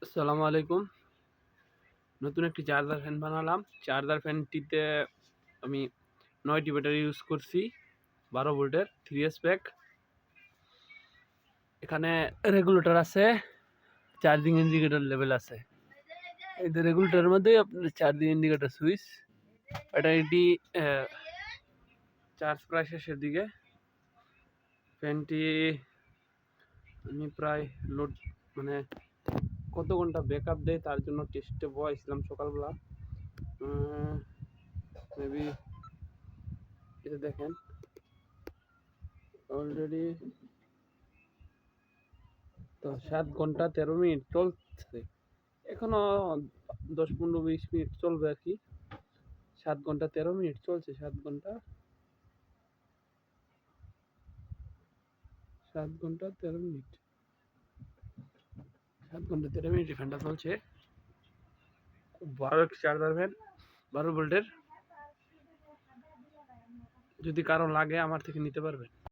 আসসালামু আলাইকুম। নতুন একটি চার্জার ফ্যান বানালাম। চার্জার ফ্যানটিতে আমি ৯টি ব্যাটারি ইউজ করছি, ১২ ভোল্টের 3S প্যাক। এখানে রেগুলেটর আছে, চার্জিং ইন্ডিকেটর লেভেল আছে। এই যে রেগুলেটরের মধ্যে আপনার চার্জিং ইন্ডিকেটর সুইচ। ব্যাটারিটি চার্জ প্রায় শেষের দিকে। ফ্যানটি আমি প্রায় লোড মানে কত ঘন্টা ব্যাকআপ দেয় তার জন্য টেস্টে বসাইছিলাম সকালবেলা। মেবি এটা দেখেন অলরেডি তো 7 ঘন্টা 13 মিনিট চলছে। এখনো 10-15-20 মিনিট চলবে আর কি। 7 ঘন্টা 13 মিনিট চলছে। 7 ঘন্টা 13 মিনিট 7 ঘন্টা 13 মিনিট ফ্যানটা চলছে। খুব ভালো একটা চার্জার ফ্যান, 12 ভোল্টের। যদি কারো লাগে আমার থেকে নিতে পারবেন।